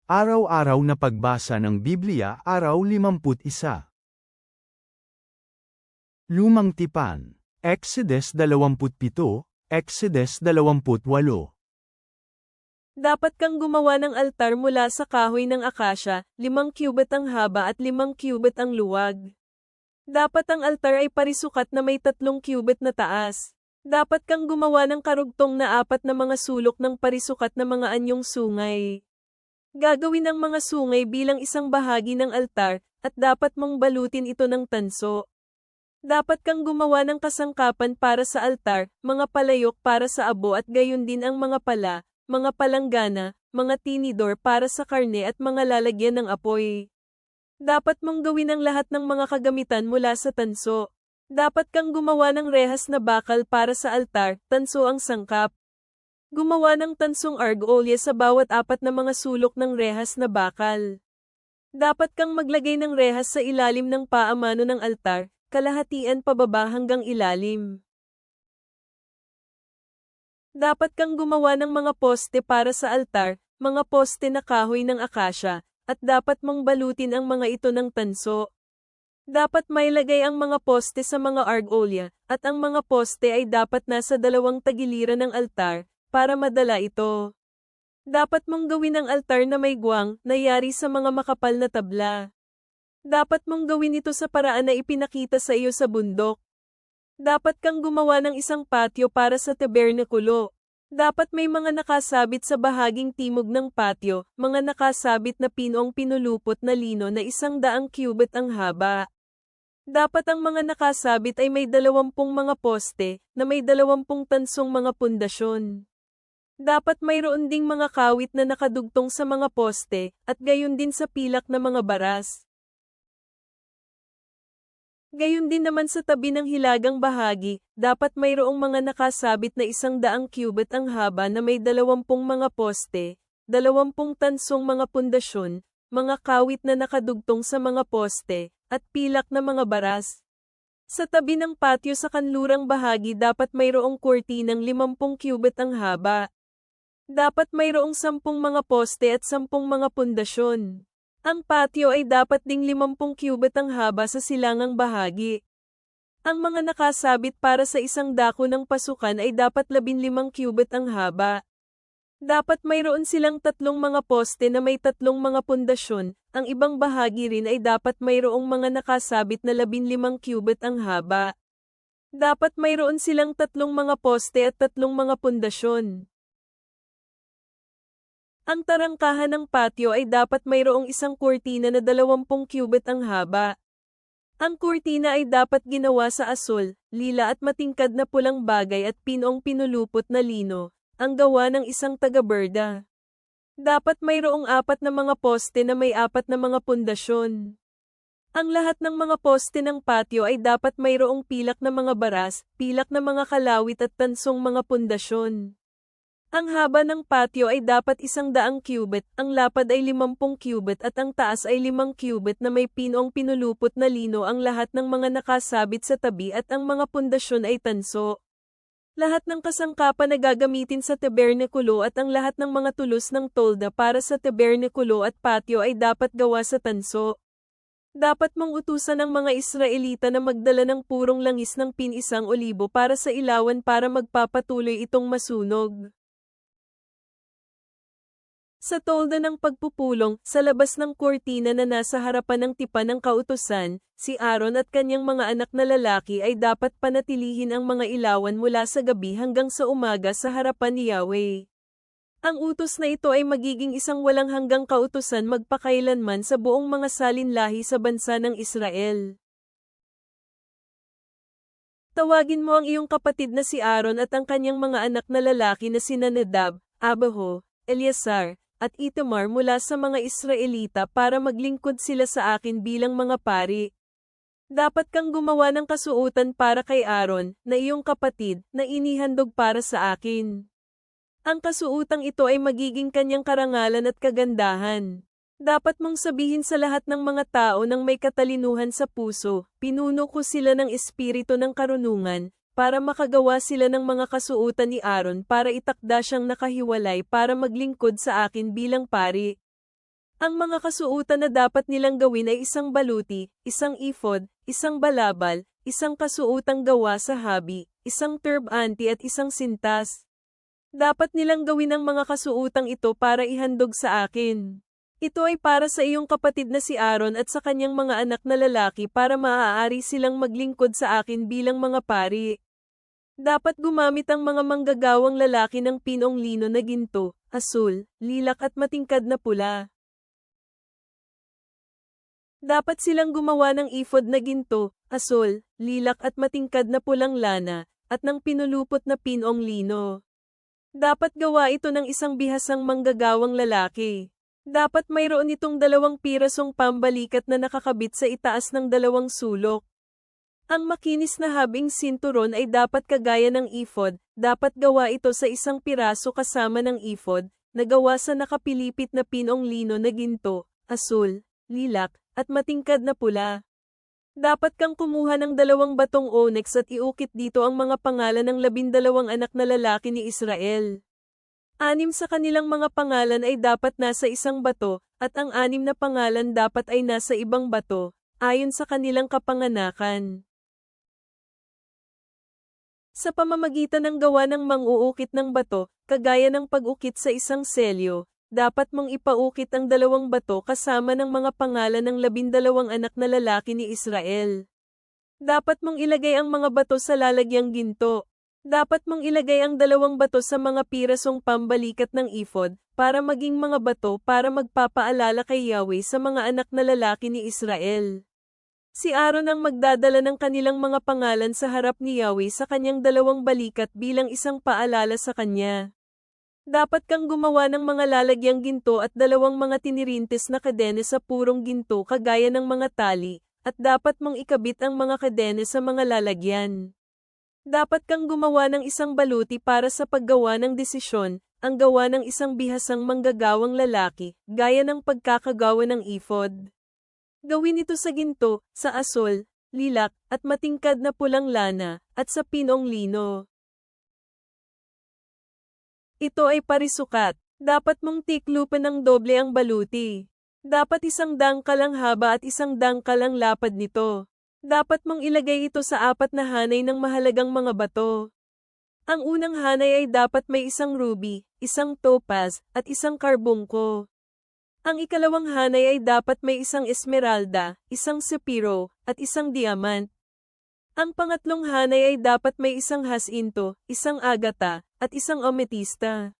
Araw-araw na pagbasa ng Biblia, Araw 51. Lumang Tipan, Exodus 27, Exodus 28. Dapat kang gumawa ng altar mula sa kahoy ng akasya, 5 cubit ang haba at 5 cubit ang luwag. Dapat ang altar ay parisukat na may 3 cubit na taas. Dapat kang gumawa ng karugtong na 4 na mga sulok ng parisukat na mga anyong sungay. Gagawin ang mga sungay bilang isang bahagi ng altar, at dapat mong balutin ito ng tanso. Dapat kang gumawa ng kasangkapan para sa altar, mga palayok para sa abo at gayon din ang mga pala, mga palanggana, mga tinidor para sa karne at mga lalagyan ng apoy. Dapat mong gawin ang lahat ng mga kagamitan mula sa tanso. Dapat kang gumawa ng rehas na bakal para sa altar, tanso ang sangkap. Gumawa ng tansong argolya sa bawat 4 na mga sulok ng rehas na bakal. Dapat kang maglagay ng rehas sa ilalim ng paamano ng altar, kalahatian pababa hanggang ilalim. Dapat kang gumawa ng mga poste para sa altar, mga poste na kahoy ng akasya, at dapat mong balutin ang mga ito ng tanso. Dapat mailagay ang mga poste sa mga argolya, at ang mga poste ay dapat nasa 2 tagiliran ng altar, para madala ito. Dapat mong gawin ang altar na may guwang, na yari sa mga makapal na tabla. Dapat mong gawin ito sa paraan na ipinakita sa iyo sa bundok. Dapat kang gumawa ng isang patio para sa tabernakulo. Dapat may mga nakasabit sa bahaging timog ng patio, mga nakasabit na pinong pinulupot na lino na 100 cubit ang haba. Dapat ang mga nakasabit ay may 20 mga poste, na may 20 tansong mga pundasyon. Dapat mayroon ding mga kawit na nakadugtong sa mga poste, at gayon din sa pilak na mga baras. Gayon din naman sa tabi ng hilagang bahagi, dapat mayroong mga nakasabit na 100 cubit ang haba na may 20 mga poste, 20 tansong mga pundasyon, mga kawit na nakadugtong sa mga poste, at pilak na mga baras. Sa tabi ng patio sa kanlurang bahagi dapat mayroong kurtinang 50 cubit ang haba. Dapat mayroong 10 mga poste at 10 mga pundasyon. Ang patio ay dapat ding 50 cubit ang haba sa silangang bahagi. Ang mga nakasabit para sa isang dako ng pasukan ay dapat 15 cubit ang haba. Dapat mayroon silang 3 mga poste na may 3 mga pundasyon, ang ibang bahagi rin ay dapat mayroong mga nakasabit na 15 cubit ang haba. Dapat mayroon silang 3 mga poste at 3 mga pundasyon. Ang tarangkahan ng patio ay dapat mayroong isang kurtina na 20 cubit ang haba. Ang kurtina ay dapat ginawa sa asul, lila at matingkad na pulang bagay at pinong pinulupot na lino, ang gawa ng isang taga-berda. Dapat mayroong 4 na mga poste na may 4 na mga pundasyon. Ang lahat ng mga poste ng patio ay dapat mayroong pilak na mga baras, pilak na mga kalawit at tansong mga pundasyon. Ang haba ng patio ay dapat 100 cubit, ang lapad ay 50 cubit at ang taas ay 5 cubit na may pinong pinulupot na lino ang lahat ng mga nakasabit sa tabi at ang mga pundasyon ay tanso. Lahat ng kasangkapan na gagamitin sa tabernakulo at ang lahat ng mga tulos ng tolda para sa tabernakulo at patio ay dapat gawa sa tanso. Dapat mong utusan ng mga Israelita na magdala ng purong langis ng pin-1 olibo para sa ilawan para magpapatuloy itong masunog. Sa tolda ng pagpupulong, sa labas ng kurtina na nasa harapan ng tipan ng kautusan, si Aaron at kanyang mga anak na lalaki ay dapat panatilihin ang mga ilawan mula sa gabi hanggang sa umaga sa harapan ni Yahweh. Ang utos na ito ay magiging isang walang hanggang kautusan magpakailanman sa buong mga salinlahi sa bansa ng Israel. Tawagin mo ang iyong kapatid na si Aaron at ang kanyang mga anak na lalaki na sina Nadab, Abihu, Eleazar, at Itamar mula sa mga Israelita para maglingkod sila sa akin bilang mga pari. Dapat kang gumawa ng kasuotan para kay Aaron, na iyong kapatid, na inihandog para sa akin. Ang kasuotang ito ay magiging kanyang karangalan at kagandahan. Dapat mong sabihin sa lahat ng mga tao ng may katalinuhan sa puso, pinuno ko sila ng espiritu ng karunungan, para makagawa sila ng mga kasuotan ni Aaron para itakda siyang nakahiwalay para maglingkod sa akin bilang pari. Ang mga kasuotan na dapat nilang gawin ay isang baluti, isang ephod, isang balabal, isang kasuotang gawa sa habi, isang turbante at isang sintas. Dapat nilang gawin ang mga kasuotang ito para ihandog sa akin. Ito ay para sa iyong kapatid na si Aaron at sa kanyang mga anak na lalaki para maaari silang maglingkod sa akin bilang mga pari. Dapat gumamit ang mga manggagawang lalaki ng pinong lino na ginto, asul, lilak at matingkad na pula. Dapat silang gumawa ng ephod na ginto, asul, lilak at matingkad na pulang lana, at ng pinulupot na pinong lino. Dapat gawa ito ng isang bihasang manggagawang lalaki. Dapat mayroon itong 2 pirasong pambalikat na nakakabit sa itaas ng 2 sulok. Ang makinis na habing sinturon ay dapat kagaya ng ephod, dapat gawa ito sa isang piraso kasama ng ephod, na gawa sa nakapilipit na pinong lino na ginto, asul, lilak, at matingkad na pula. Dapat kang kumuha ng 2 batong onyx at iukit dito ang mga pangalan ng 12 anak na lalaki ni Israel. 6 sa kanilang mga pangalan ay dapat nasa isang bato, at ang 6 na pangalan dapat ay nasa ibang bato, ayon sa kanilang kapanganakan. Sa pamamagitan ng gawa ng mang-uukit ng bato, kagaya ng pag-ukit sa isang selyo, dapat mong ipaukit ang 2 bato kasama ng mga pangalan ng 12 anak na lalaki ni Israel. Dapat mong ilagay ang mga bato sa lalagyang ginto. Dapat mong ilagay ang 2 bato sa mga pirasong pambalikat ng ephod, para maging mga bato para magpapaalala kay Yahweh sa mga anak na lalaki ni Israel. Si Aaron ang magdadala ng kanilang mga pangalan sa harap ni Yahweh sa kanyang 2 balikat bilang isang paalala sa kanya. Dapat kang gumawa ng mga lalagyang ginto at 2 mga tinirintes na kadene sa purong ginto kagaya ng mga tali, at dapat mong ikabit ang mga kadene sa mga lalagyan. Dapat kang gumawa ng isang baluti para sa paggawa ng desisyon, ang gawa ng isang bihasang manggagawang lalaki, gaya ng pagkakagawa ng ephod. Gawin ito sa ginto, sa asul, lilak, at matingkad na pulang lana, at sa pinong lino. Ito ay parisukat. Dapat mong tiklupan ng doble ang baluti. Dapat 1 dangkal ang haba at 1 dangkal ang lapad nito. Dapat mong ilagay ito sa 4 na hanay ng mahalagang mga bato. Ang unang hanay ay dapat may 1 ruby, 1 topaz, at 1 karbungko. Ang ikalawang hanay ay dapat may 1 esmeralda, 1 sapiro, at 1 diamant. Ang pangatlong hanay ay dapat may 1 hasinto, 1 agata, at 1 ametista.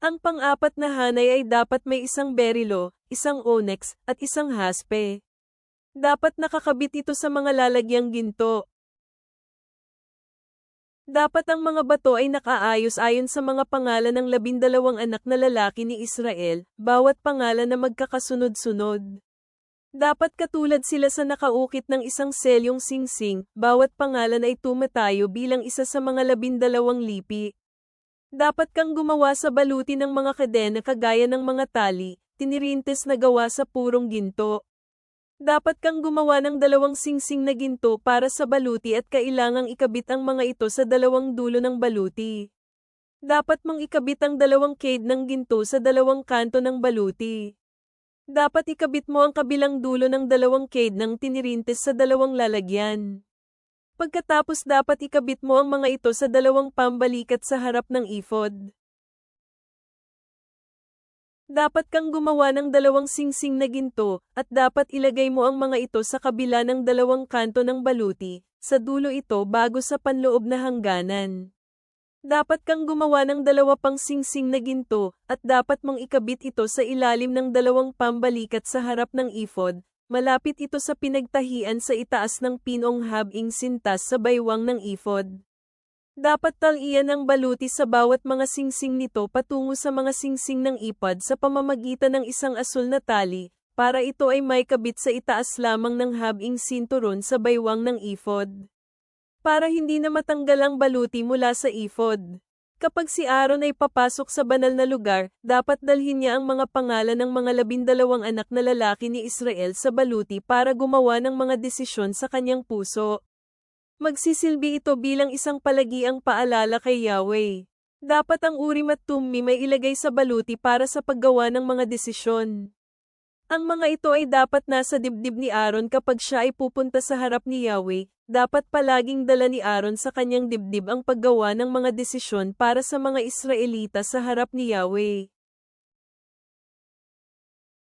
Ang pang-4 na hanay ay dapat may 1 berilo, 1 onyx, at 1 haspe. Dapat nakakabit ito sa mga lalagyang ginto. Dapat ang mga bato ay nakaayos ayon sa mga pangalan ng 12 anak na lalaki ni Israel, bawat pangalan na magkakasunod-sunod. Dapat katulad sila sa nakaukit ng isang selyong singsing, bawat pangalan ay tumatayo bilang isa sa mga 12 lipi. Dapat kang gumawa sa baluti ng mga kadena kagaya ng mga tali, tinirintes na gawa sa purong ginto. Dapat kang gumawa ng 2 singsing na ginto para sa baluti at kailangang ikabit ang mga ito sa 2 dulo ng baluti. Dapat mong ikabit ang 2 cade ng ginto sa 2 kanto ng baluti. Dapat ikabit mo ang kabilang dulo ng 2 cade ng tinirintes sa 2 lalagyan. Pagkatapos dapat ikabit mo ang mga ito sa 2 pambalikat sa harap ng ephod. Dapat kang gumawa ng 2 singsing na ginto, at dapat ilagay mo ang mga ito sa kabila ng 2 kanto ng baluti, sa dulo ito bago sa panloob na hangganan. Dapat kang gumawa ng 2 pang singsing na ginto, at dapat mong ikabit ito sa ilalim ng 2 pambalikat sa harap ng ephod, malapit ito sa pinagtahian sa itaas ng pinong habing sintas sa baywang ng ephod. Dapat talian ang baluti sa bawat mga singsing nito patungo sa mga singsing ng ephod sa pamamagitan ng isang asul na tali, para ito ay may kabit sa itaas lamang ng habing sinturon sa baywang ng ephod. Para hindi na matanggal ang baluti mula sa ephod. Kapag si Aaron ay papasok sa banal na lugar, dapat dalhin niya ang mga pangalan ng mga 12 anak na lalaki ni Israel sa baluti para gumawa ng mga desisyon sa kanyang puso. Magsisilbi ito bilang isang palagiang paalala kay Yahweh. Dapat ang Urim at Thummim may ilagay sa baluti para sa paggawa ng mga desisyon. Ang mga ito ay dapat nasa dibdib ni Aaron kapag siya ay pupunta sa harap ni Yahweh. Dapat palaging dala ni Aaron sa kanyang dibdib ang paggawa ng mga desisyon para sa mga Israelita sa harap ni Yahweh.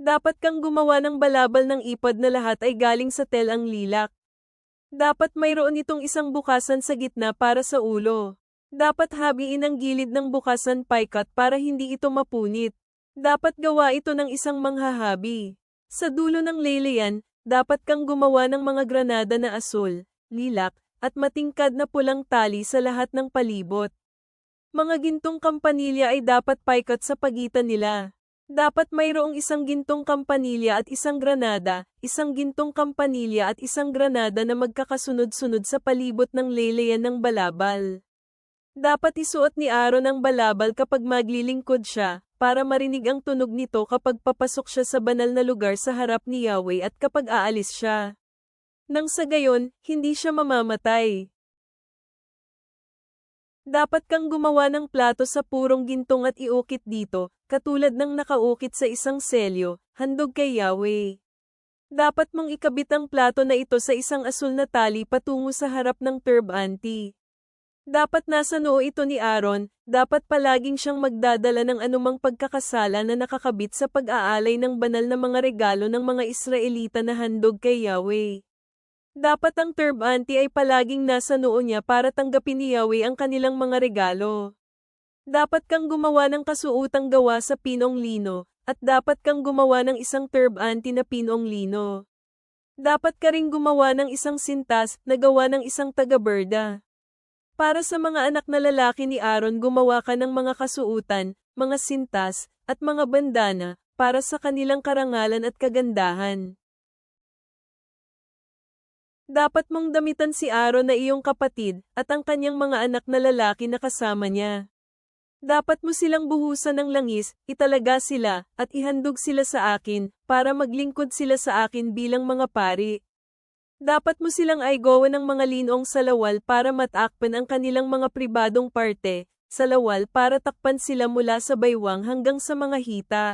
Dapat kang gumawa ng balabal ng ipad na lahat ay galing sa tel ang lilak. Dapat mayroon itong isang bukasan sa gitna para sa ulo. Dapat habiin ang gilid ng bukasan paikat para hindi ito mapunit. Dapat gawa ito ng isang manghahabi. Sa dulo ng leleyan, dapat kang gumawa ng mga granada na asul, lilak, at matingkad na pulang tali sa lahat ng palibot. Mga gintong kampanilya ay dapat paikat sa pagitan nila. Dapat mayroong isang gintong kampanilya at isang granada, isang gintong kampanilya at isang granada na magkakasunod-sunod sa palibot ng leleyan ng balabal. Dapat isuot ni Aaron ang balabal kapag maglilingkod siya, para marinig ang tunog nito kapag papasok siya sa banal na lugar sa harap ni Yahweh at kapag aalis siya. Nang sa gayon, hindi siya mamamatay. Dapat kang gumawa ng plato sa purong gintong at iukit dito, katulad ng nakaukit sa isang selyo, handog kay Yahweh. Dapat mong ikabit ang plato na ito sa isang asul na tali patungo sa harap ng turbante. Dapat nasa noo ito ni Aaron, dapat palaging siyang magdadala ng anumang pagkakasala na nakakabit sa pag-aalay ng banal na mga regalo ng mga Israelita na handog kay Yahweh. Dapat ang turbante ay palaging nasa noo niya para tanggapin ni Yahweh ang kanilang mga regalo. Dapat kang gumawa ng kasuotang gawa sa pinong lino, at dapat kang gumawa ng isang turbante na pinong lino. Dapat ka ring gumawa ng isang sintas na gawa ng isang taga-berda. Para sa mga anak na lalaki ni Aaron gumawa ka ng mga kasuutan, mga sintas, at mga bandana, para sa kanilang karangalan at kagandahan. Dapat mong damitan si Aaron na iyong kapatid, at ang kanyang mga anak na lalaki na kasama niya. Dapat mo silang buhusan ng langis, italaga sila, at ihandog sila sa akin, para maglingkod sila sa akin bilang mga pari. Dapat mo silang aygawan ng mga linong sa lawal para matakpan ang kanilang mga pribadong parte, sa lawal para takpan sila mula sa baywang hanggang sa mga hita.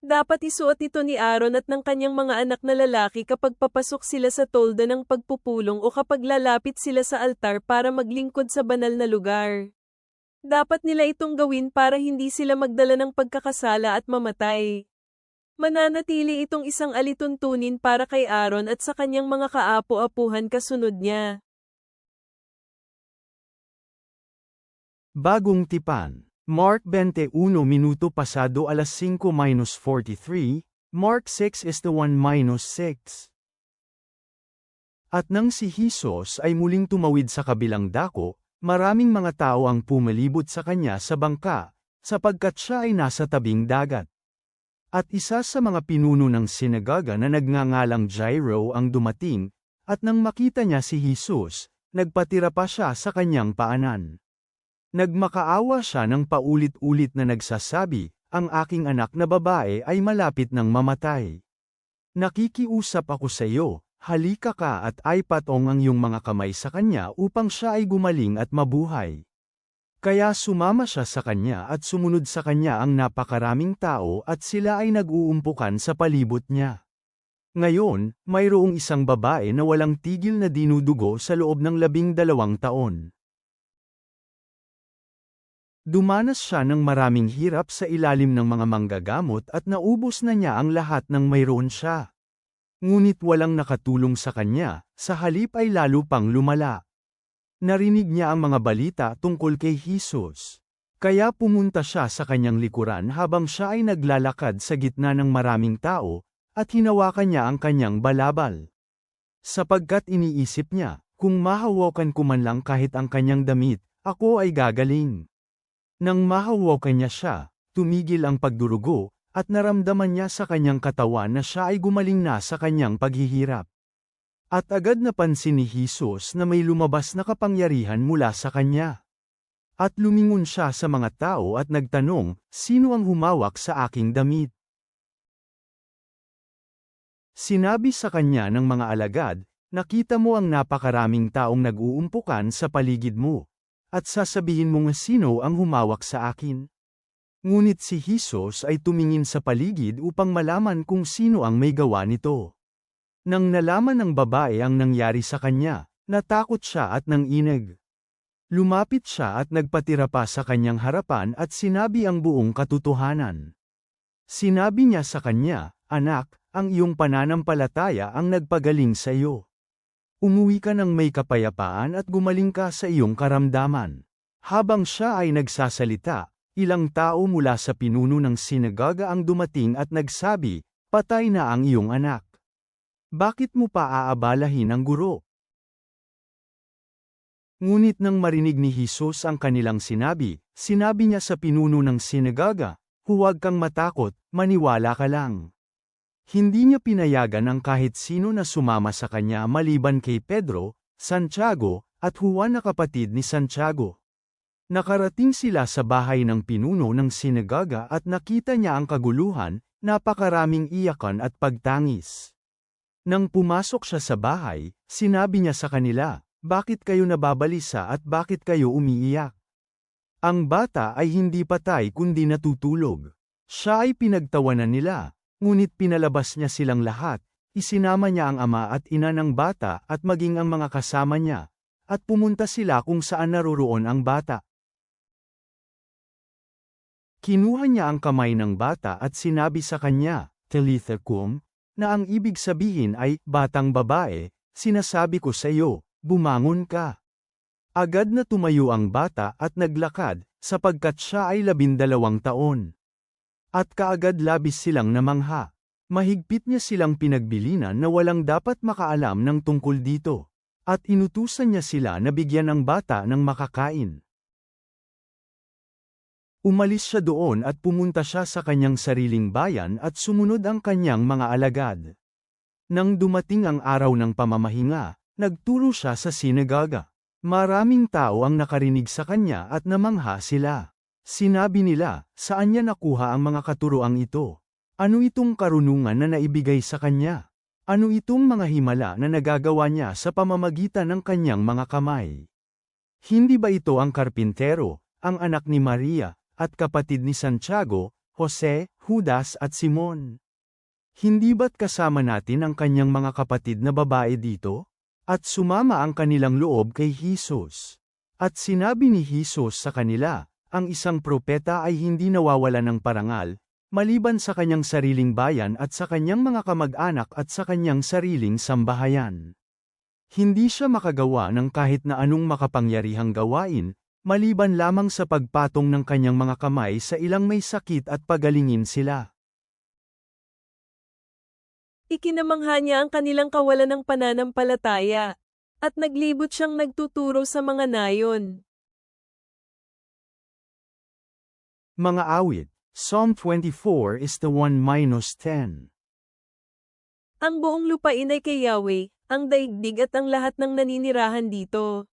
Dapat isuot ito ni Aaron at ng kanyang mga anak na lalaki kapag papasok sila sa tolda ng pagpupulong o kapag lalapit sila sa altar para maglingkod sa banal na lugar. Dapat nila itong gawin para hindi sila magdala ng pagkakasala at mamatay. Mananatili itong isang alituntunin para kay Aaron at sa kanyang mga kaapo-apuhan kasunod niya. Bagong tipan. Mark 21 minuto pasado alas 5:43, Mark 6:1-6. At nang si Jesus ay muling tumawid sa kabilang dako, maraming mga tao ang pumalibot sa kanya sa bangka, sapagkat siya ay nasa tabing dagat. At isa sa mga pinuno ng sinagoga na nagngangalang Jairo ang dumating, at nang makita niya si Jesus, nagpatira pa siya sa kanyang paanan. Nagmakaawa siya ng paulit-ulit na nagsasabi, ang aking anak na babae ay malapit ng mamatay. Nakikiusap ako sa iyo, halika ka at aipatong ang iyong mga kamay sa kanya upang siya ay gumaling at mabuhay. Kaya sumama siya sa kanya at sumunod sa kanya ang napakaraming tao at sila ay nag-uumpukan sa palibot niya. Ngayon, mayroong isang babae na walang tigil na dinudugo sa loob ng 12 taon. Dumanas siya ng maraming hirap sa ilalim ng mga manggagamot at naubos na niya ang lahat ng mayroon siya. Ngunit walang nakatulong sa kanya, sa halip ay lalo pang lumala. Narinig niya ang mga balita tungkol kay Jesus. Kaya pumunta siya sa kanyang likuran habang siya ay naglalakad sa gitna ng maraming tao, at hinawakan niya ang kanyang balabal. Sapagkat iniisip niya, kung mahawakan ko man lang kahit ang kanyang damit, ako ay gagaling. Nang mahawakan niya siya, tumigil ang pagdurugo, at naramdaman niya sa kanyang katawan na siya ay gumaling na sa kanyang paghihirap. At agad napansin ni Jesus na may lumabas na kapangyarihan mula sa kanya. At lumingon siya sa mga tao at nagtanong, sino ang humawak sa aking damit? Sinabi sa kanya ng mga alagad, nakita mo ang napakaraming taong nag-uumpukan sa paligid mo. At sasabihin mo nga sino ang humawak sa akin? Ngunit si Jesus ay tumingin sa paligid upang malaman kung sino ang may gawa nito. Nang nalaman ng babae ang nangyari sa kanya, natakot siya at nanginig. Lumapit siya at nagpatira pa sa kanyang harapan at sinabi ang buong katotohanan. Sinabi niya sa kanya, "Anak, ang iyong pananampalataya ang nagpagaling sa iyo. Umuwi ka ng may kapayapaan at gumaling ka sa iyong karamdaman." Habang siya ay nagsasalita, ilang tao mula sa pinuno ng sinagoga ang dumating at nagsabi, "Patay na ang iyong anak. Bakit mo pa aabalahin ang guro?" Ngunit nang marinig ni Jesus ang kanilang sinabi niya sa pinuno ng sinagoga, "Huwag kang matakot, maniwala ka lang." Hindi niya pinayagan ang kahit sino na sumama sa kanya maliban kay Pedro, Santiago, at Juan na kapatid ni Santiago. Nakarating sila sa bahay ng pinuno ng sinagoga at nakita niya ang kaguluhan, napakaraming iyakan at pagtangis. Nang pumasok siya sa bahay, sinabi niya sa kanila, "Bakit kayo nababalisa at bakit kayo umiiyak? Ang bata ay hindi patay kundi natutulog." Siya ay pinagtawanan nila, ngunit pinalabas niya silang lahat, isinama niya ang ama at ina ng bata at maging ang mga kasama niya, at pumunta sila kung saan naroroon ang bata. Kinuha niya ang kamay ng bata at sinabi sa kanya, "Talitha kum," na ang ibig sabihin ay, "Batang babae, sinasabi ko sa iyo, bumangon ka." Agad na tumayo ang bata at naglakad, sapagkat siya ay 12 taon. At kaagad labis silang namangha. Mahigpit niya silang pinagbilinan na walang dapat makaalam ng tungkol dito. At inutusan niya sila na bigyan ng bata ng makakain. Umalis siya doon at pumunta siya sa kanyang sariling bayan at sumunod ang kanyang mga alagad. Nang dumating ang araw ng pamamahinga, nagturo siya sa sinagoga. Maraming tao ang nakarinig sa kanya at namangha sila. Sinabi nila, "Saan niya nakuha ang mga katuroang ito? Ano itong karunungan na naibigay sa kanya? Ano itong mga himala na nagagawa niya sa pamamagitan ng kanyang mga kamay? Hindi ba ito ang karpintero, ang anak ni Maria, at kapatid ni Santiago, Jose, Judas at Simon? Hindi ba't kasama natin ang kanyang mga kapatid na babae dito?" At sumama ang kanilang loob kay Jesus. At sinabi ni Jesus sa kanila, "Ang isang propeta ay hindi nawawala ng parangal, maliban sa kanyang sariling bayan at sa kanyang mga kamag-anak at sa kanyang sariling sambahayan. Hindi siya makagawa ng kahit na anong makapangyarihang gawain, maliban lamang sa pagpatong ng kanyang mga kamay sa ilang may sakit at pagalingin sila." Ikinamangha niya ang kanilang kawalan ng pananampalataya, at naglibot siyang nagtuturo sa mga nayon. Mga awit, Psalm 24 is the 1-10. Ang buong lupain ay kay Yahweh, ang daigdig at ang lahat ng naninirahan dito.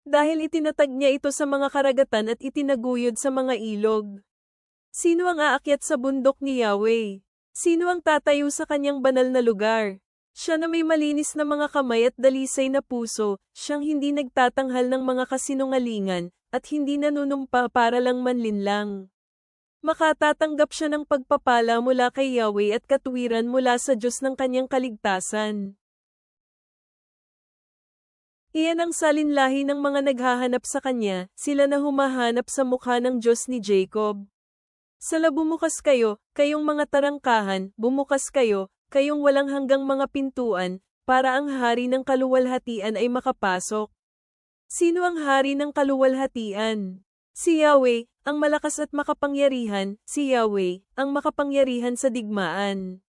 Dahil itinatag niya ito sa mga karagatan at itinaguyod sa mga ilog. Sino ang aakyat sa bundok ni Yahweh? Sino ang tatayo sa kanyang banal na lugar? Siya na may malinis na mga kamay at dalisay na puso, siyang hindi nagtatanghal ng mga kasinungalingan, at hindi nanunumpa para lang manlinlang. Makatatanggap siya ng pagpapala mula kay Yahweh at katuwiran mula sa Diyos ng kanyang kaligtasan. Iyan ang salinlahi ng mga naghahanap sa kanya, sila na humahanap sa mukha ng Diyos ni Jacob. Sala bumukas kayo, kayong mga tarangkahan, bumukas kayo, kayong walang hanggang mga pintuan, para ang hari ng kaluwalhatian ay makapasok. Sino ang hari ng kaluwalhatian? Si Yahweh, ang malakas at makapangyarihan, si Yahweh, ang makapangyarihan sa digmaan.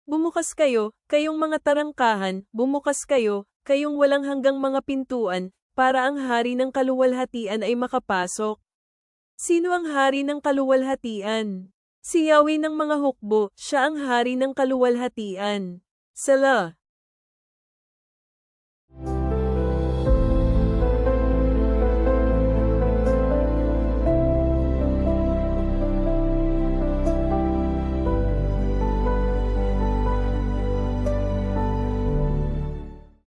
Bumukas kayo, kayong mga tarangkahan, bumukas kayo, kayong walang hanggang mga pintuan, para ang hari ng kaluwalhatian ay makapasok. Sino ang hari ng kaluwalhatian? Si Yahweh ng mga hukbo, siya ang hari ng kaluwalhatian. Selah.